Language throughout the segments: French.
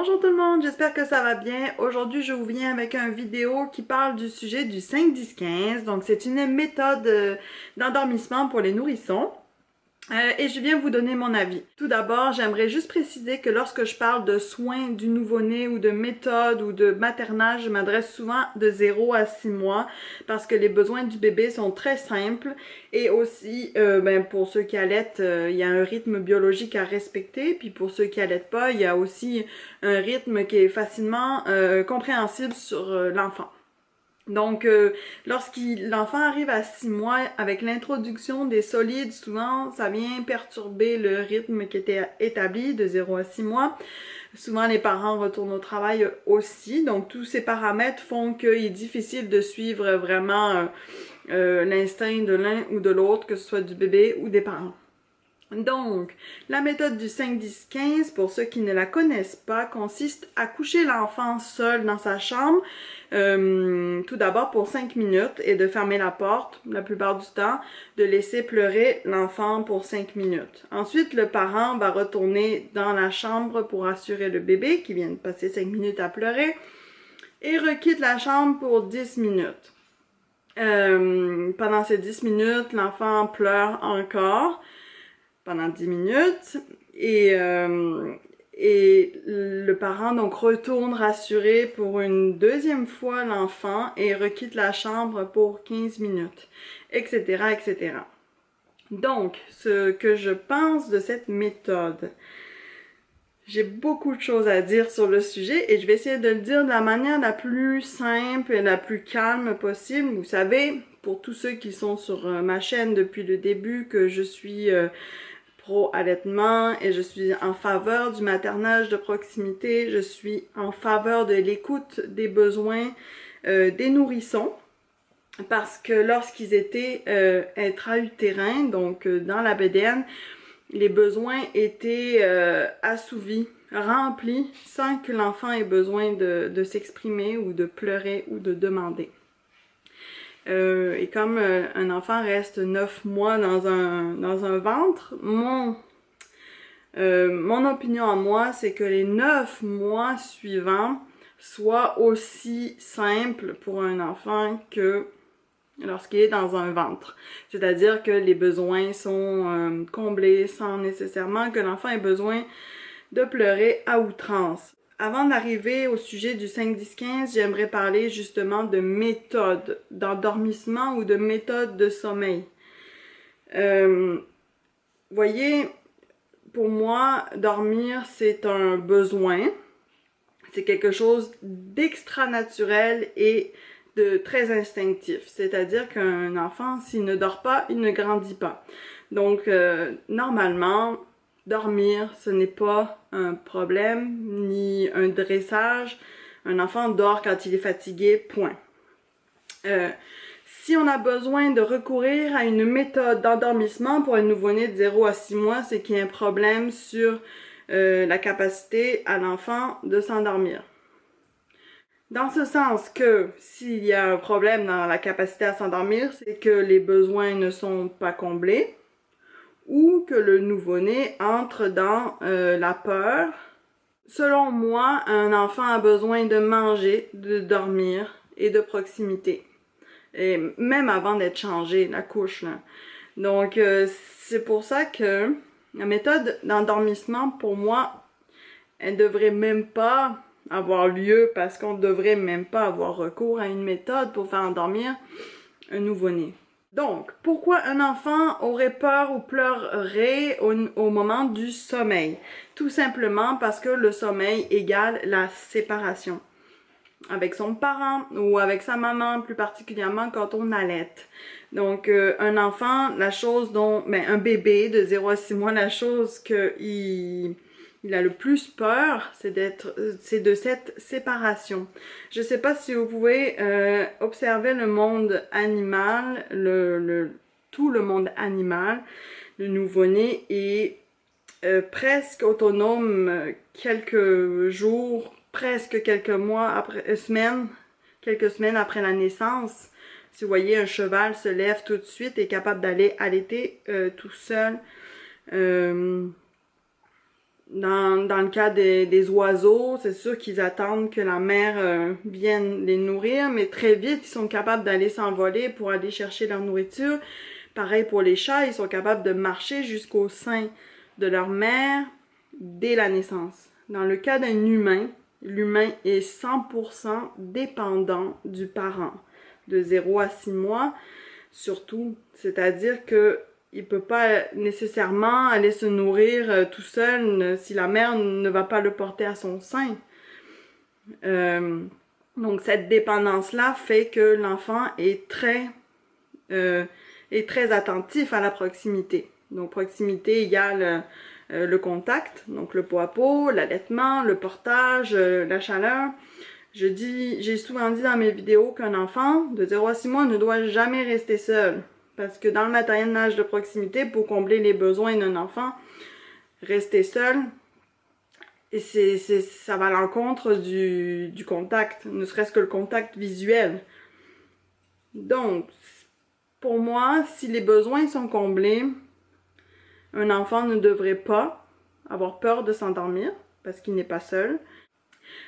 Bonjour tout le monde, j'espère que ça va bien. Aujourd'hui, je vous viens avec une vidéo qui parle du sujet du 5-10-15. Donc, c'est une méthode d'endormissement pour les nourrissons. Et je viens vous donner mon avis. Tout d'abord, j'aimerais juste préciser que lorsque je parle de soins du nouveau-né ou de méthode ou de maternage, je m'adresse souvent de 0 à 6 mois parce que les besoins du bébé sont très simples et aussi, pour ceux qui allaitent, il y a un rythme biologique à respecter, puis pour ceux qui allaitent pas, il y a aussi un rythme qui est facilement compréhensible sur l'enfant. Donc, l'enfant arrive à 6 mois, avec l'introduction des solides, souvent, ça vient perturber le rythme qui était établi de 0 à 6 mois. Souvent, les parents retournent au travail aussi. Donc, tous ces paramètres font qu'il est difficile de suivre vraiment l'instinct de l'un ou de l'autre, que ce soit du bébé ou des parents. Donc, la méthode du 5-10-15, pour ceux qui ne la connaissent pas, consiste à coucher l'enfant seul dans sa chambre, tout d'abord pour 5 minutes, et de fermer la porte la plupart du temps, de laisser pleurer l'enfant pour 5 minutes. Ensuite, le parent va retourner dans la chambre pour assurer le bébé qui vient de passer 5 minutes à pleurer, et requitte la chambre pour 10 minutes. Pendant ces 10 minutes, l'enfant pleure encore pendant 10 minutes et le parent donc retourne rassurer pour une deuxième fois l'enfant et requitte la chambre pour 15 minutes, etc., etc. Donc, ce que je pense de cette méthode, j'ai beaucoup de choses à dire sur le sujet et je vais essayer de le dire de la manière la plus simple et la plus calme possible. Vous savez, pour tous ceux qui sont sur ma chaîne depuis le début, que je suis pro-allaitement et je suis en faveur du maternage de proximité, je suis en faveur de l'écoute des besoins des nourrissons parce que lorsqu'ils étaient intra-utérins, donc dans la bédaine, les besoins étaient assouvis, remplis sans que l'enfant ait besoin de s'exprimer ou de pleurer ou de demander. Et comme un enfant reste 9 mois dans un ventre, mon opinion à moi, c'est que les 9 mois suivants soient aussi simples pour un enfant que lorsqu'il est dans un ventre. C'est-à-dire que les besoins sont comblés sans nécessairement que l'enfant ait besoin de pleurer à outrance. Avant d'arriver au sujet du 5-10-15, j'aimerais parler justement de méthode d'endormissement ou de méthode de sommeil. Voyez, pour moi, dormir, c'est un besoin. C'est quelque chose d'extra naturel et de très instinctif. C'est-à-dire qu'un enfant, s'il ne dort pas, il ne grandit pas. Donc, normalement, dormir, ce n'est pas un problème, ni un dressage. Un enfant dort quand il est fatigué, point. Si on a besoin de recourir à une méthode d'endormissement pour un nouveau-né de 0 à 6 mois, c'est qu'il y a un problème sur la capacité à l'enfant de s'endormir. Dans ce sens que s'il y a un problème dans la capacité à s'endormir, c'est que les besoins ne sont pas comblés ou que le nouveau-né entre dans la peur. Selon moi, un enfant a besoin de manger, de dormir et de proximité. Et même avant d'être changé, la couche, là. Donc, c'est pour ça que la méthode d'endormissement, pour moi, elle devrait même pas avoir lieu parce qu'on devrait même pas avoir recours à une méthode pour faire endormir un nouveau-né. Donc, pourquoi un enfant aurait peur ou pleurerait au moment du sommeil? Tout simplement parce que le sommeil égale la séparation avec son parent ou avec sa maman, plus particulièrement quand on allaite. Donc, un enfant, un bébé de 0 à 6 mois, la chose qu'il a le plus peur, c'est de cette séparation. Je sais pas si vous pouvez observer le monde animal, tout le monde animal. Le nouveau-né est presque autonome quelques jours, presque quelques mois après, quelques semaines après la naissance. Si vous voyez, un cheval se lève tout de suite et est capable d'aller allaiter tout seul. Dans le cas des oiseaux, c'est sûr qu'ils attendent que la mère vienne les nourrir, mais très vite, ils sont capables d'aller s'envoler pour aller chercher leur nourriture. Pareil pour les chats, ils sont capables de marcher jusqu'au sein de leur mère dès la naissance. Dans le cas d'un humain, l'humain est 100% dépendant du parent, de 0 à 6 mois surtout. C'est-à-dire que il peut pas nécessairement aller se nourrir tout seul si la mère ne va pas le porter à son sein. Donc cette dépendance-là fait que l'enfant est très attentif à la proximité. Donc proximité égale le contact, donc le pot à pot, l'allaitement, le portage, la chaleur. J'ai souvent dit dans mes vidéos qu'un enfant de 0 à 6 mois ne doit jamais rester seul. Parce que dans le maternage de proximité, pour combler les besoins d'un enfant, rester seul, et ça va à l'encontre du contact, ne serait-ce que le contact visuel. Donc, pour moi, si les besoins sont comblés, un enfant ne devrait pas avoir peur de s'endormir, parce qu'il n'est pas seul.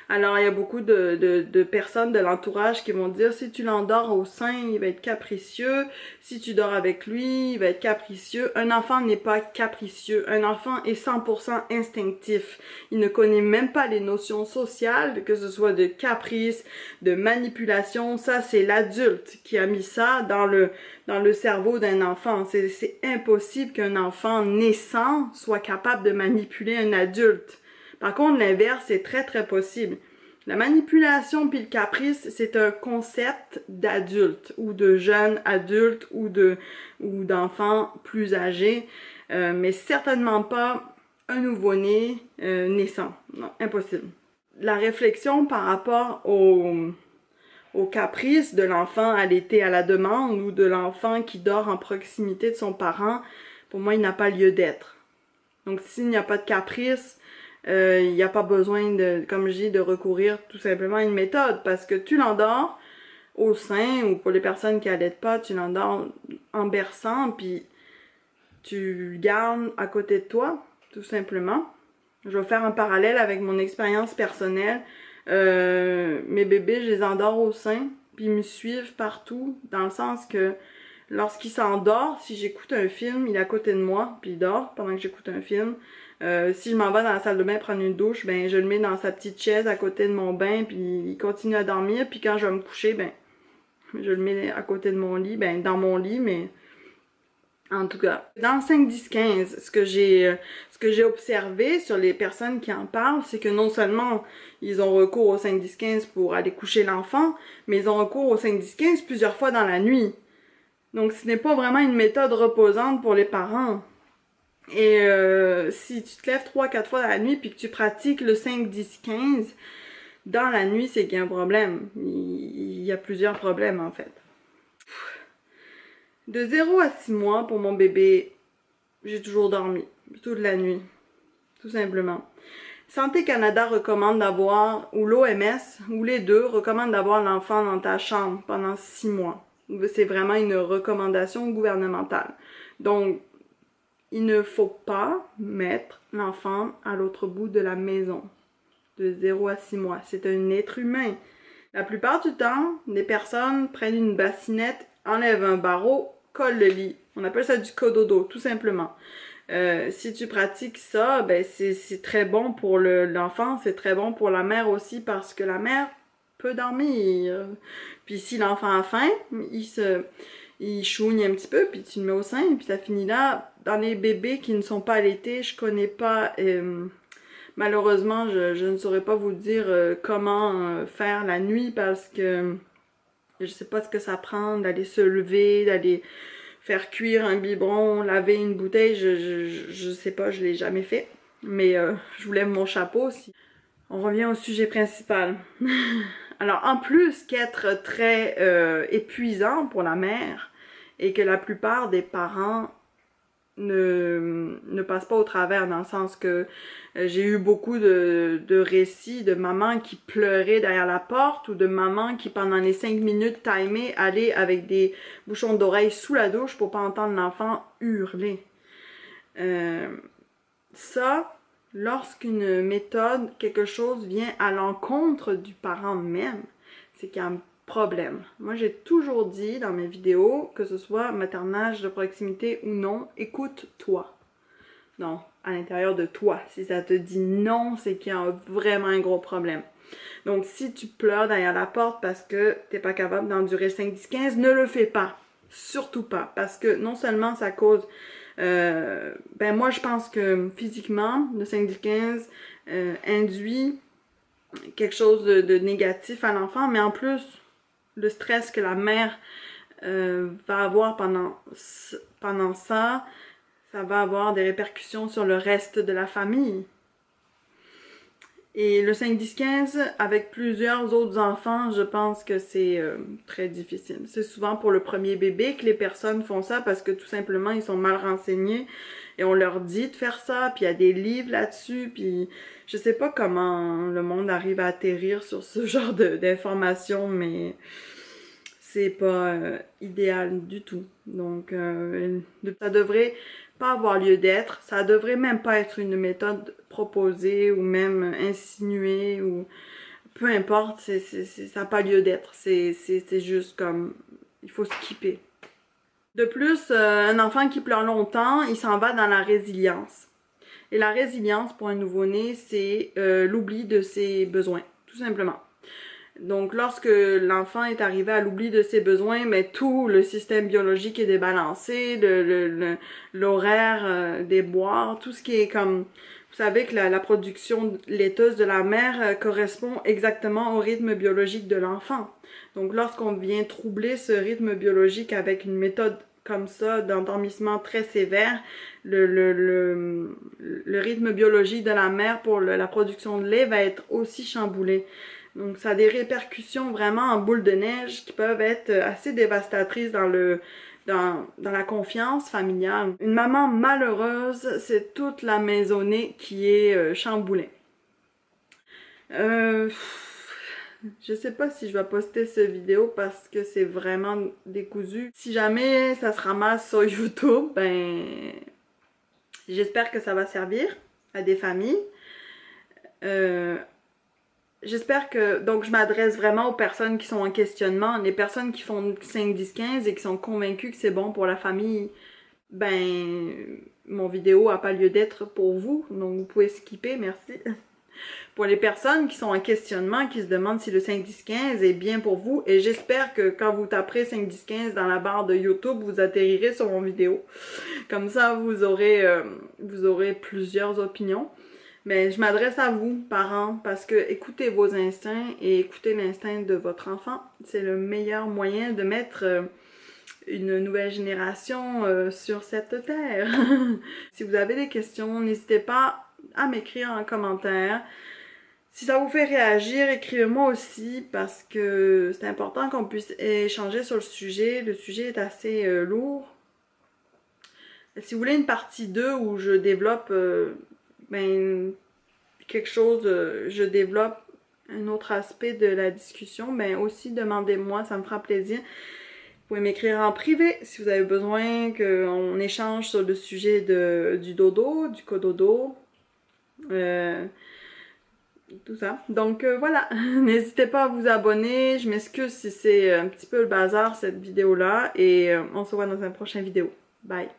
Alors, il y a beaucoup de personnes de l'entourage qui vont dire, si tu l'endors au sein, il va être capricieux. Si tu dors avec lui, il va être capricieux. Un enfant n'est pas capricieux. Un enfant est 100% instinctif. Il ne connaît même pas les notions sociales, que ce soit de caprice, de manipulation. Ça, c'est l'adulte qui a mis ça dans le cerveau d'un enfant. C'est impossible qu'un enfant naissant soit capable de manipuler un adulte. Par contre, l'inverse est très très possible. La manipulation puis le caprice, c'est un concept d'adulte ou de jeune adulte ou d'enfant plus âgé, mais certainement pas un nouveau-né naissant. Non, impossible. La réflexion par rapport au caprice de l'enfant allaité à la demande ou de l'enfant qui dort en proximité de son parent, pour moi, il n'a pas lieu d'être. Donc, s'il n'y a pas de caprice, il n'y a pas besoin de, comme je dis, de recourir tout simplement à une méthode parce que tu l'endors au sein ou pour les personnes qui allaitent pas, tu l'endors en berçant puis tu le gardes à côté de toi, tout simplement. Je vais faire un parallèle avec mon expérience personnelle. Mes bébés, je les endors au sein puis ils me suivent partout dans le sens que lorsqu'il s'endort, si j'écoute un film, il est à côté de moi puis il dort pendant que j'écoute un film. Si je m'en vais dans la salle de bain prendre une douche, ben je le mets dans sa petite chaise à côté de mon bain, puis il continue à dormir, puis quand je vais me coucher, ben je le mets à côté de mon lit, ben dans mon lit, mais en tout cas. Dans le 5, 10, 15, ce que j'ai observé sur les personnes qui en parlent, c'est que non seulement ils ont recours au 5, 10, 15 pour aller coucher l'enfant, mais ils ont recours au 5, 10, 15 plusieurs fois dans la nuit. Donc ce n'est pas vraiment une méthode reposante pour les parents. Et si tu te lèves 3-4 fois dans la nuit puis que tu pratiques le 5, 10, 15, dans la nuit, c'est qu'il y a un problème. Il y a plusieurs problèmes en fait. De 0 à 6 mois pour mon bébé, j'ai toujours dormi, toute la nuit, tout simplement. Santé Canada recommande d'avoir, ou l'OMS, ou les deux, recommandent d'avoir l'enfant dans ta chambre pendant 6 mois. C'est vraiment une recommandation gouvernementale. Donc, il ne faut pas mettre l'enfant à l'autre bout de la maison, de 0 à 6 mois. C'est un être humain. La plupart du temps, les personnes prennent une bassinette, enlèvent un barreau, collent le lit. On appelle ça du cododo, tout simplement. Si tu pratiques ça, ben c'est très bon pour l'enfant, c'est très bon pour la mère aussi parce que la mère peut dormir. Puis si l'enfant a faim, il chouigne un petit peu, puis tu le mets au sein, et puis ça finit là. Dans les bébés qui ne sont pas allaités, je connais pas, malheureusement, je ne saurais pas vous dire comment faire la nuit parce que je sais pas ce que ça prend d'aller se lever, d'aller faire cuire un biberon, laver une bouteille, je sais pas, je l'ai jamais fait. Mais je vous lève mon chapeau aussi. On revient au sujet principal. Alors, en plus qu'être très épuisant pour la mère et que la plupart des parents ne passent pas au travers, dans le sens que j'ai eu beaucoup de récits de mamans qui pleuraient derrière la porte ou de mamans qui, pendant les 5 minutes timées, allaient avec des bouchons d'oreilles sous la douche pour pas entendre l'enfant hurler. Ça, lorsqu'une méthode, quelque chose vient à l'encontre du parent même, c'est qu'il y a un problème. Moi, j'ai toujours dit dans mes vidéos, que ce soit maternage de proximité ou non, écoute-toi. Non, à l'intérieur de toi. Si ça te dit non, c'est qu'il y a vraiment un gros problème. Donc, si tu pleures derrière la porte parce que t'es pas capable d'endurer 5, 10, 15, ne le fais pas. Surtout pas. Parce que non seulement ça cause... ben moi, je pense que physiquement, le 5, 10, 15 induit quelque chose de négatif à l'enfant, mais en plus, le stress que la mère va avoir pendant ça, ça va avoir des répercussions sur le reste de la famille. Et le 5, 10, 15, avec plusieurs autres enfants, je pense que c'est très difficile. C'est souvent pour le premier bébé que les personnes font ça parce que tout simplement, ils sont mal renseignés et on leur dit de faire ça, puis il y a des livres là-dessus, puis je sais pas comment le monde arrive à atterrir sur ce genre d'informations, mais c'est pas idéal du tout. Donc, ça devrait pas avoir lieu d'être. Ça devrait même pas être une méthode proposée ou même insinuée ou peu importe. Ça n'a pas lieu d'être. C'est juste comme, il faut skipper. De plus, un enfant qui pleure longtemps, il s'en va dans la résilience. Et la résilience pour un nouveau-né, c'est l'oubli de ses besoins, tout simplement. Donc, lorsque l'enfant est arrivé à l'oubli de ses besoins, mais tout le système biologique est débalancé, l'horaire des boires, tout ce qui est comme... Vous savez que la production laiteuse de la mère correspond exactement au rythme biologique de l'enfant. Donc, lorsqu'on vient troubler ce rythme biologique avec une méthode comme ça, d'endormissement très sévère, le rythme biologique de la mère pour la production de lait va être aussi chamboulé. Donc, ça a des répercussions vraiment en boule de neige qui peuvent être assez dévastatrices dans la confiance familiale. Une maman malheureuse, c'est toute la maisonnée qui est chamboulée. Je sais pas si je vais poster cette vidéo parce que c'est vraiment décousu. Si jamais ça se ramasse sur YouTube, ben j'espère que ça va servir à des familles. J'espère que, donc je m'adresse vraiment aux personnes qui sont en questionnement, les personnes qui font 5, 10, 15 et qui sont convaincues que c'est bon pour la famille, ben, mon vidéo a pas lieu d'être pour vous, donc vous pouvez skipper, merci. Pour les personnes qui sont en questionnement, qui se demandent si le 5, 10, 15 est bien pour vous, et j'espère que quand vous taperez 5, 10, 15 dans la barre de YouTube, vous atterrirez sur mon vidéo. Comme ça, vous aurez plusieurs opinions. Mais je m'adresse à vous, parents, parce que écoutez vos instincts et écoutez l'instinct de votre enfant. C'est le meilleur moyen de mettre une nouvelle génération sur cette terre. Si vous avez des questions, n'hésitez pas à m'écrire en commentaire. Si ça vous fait réagir, écrivez-moi aussi parce que c'est important qu'on puisse échanger sur le sujet. Le sujet est assez lourd. Si vous voulez une partie 2 où je développe ben, quelque chose, je développe un autre aspect de la discussion, ben aussi demandez-moi, ça me fera plaisir. Vous pouvez m'écrire en privé si vous avez besoin qu'on échange sur le sujet du dodo, du cododo, tout ça. Donc voilà, n'hésitez pas à vous abonner, je m'excuse si c'est un petit peu le bazar cette vidéo-là, et on se voit dans une prochaine vidéo. Bye!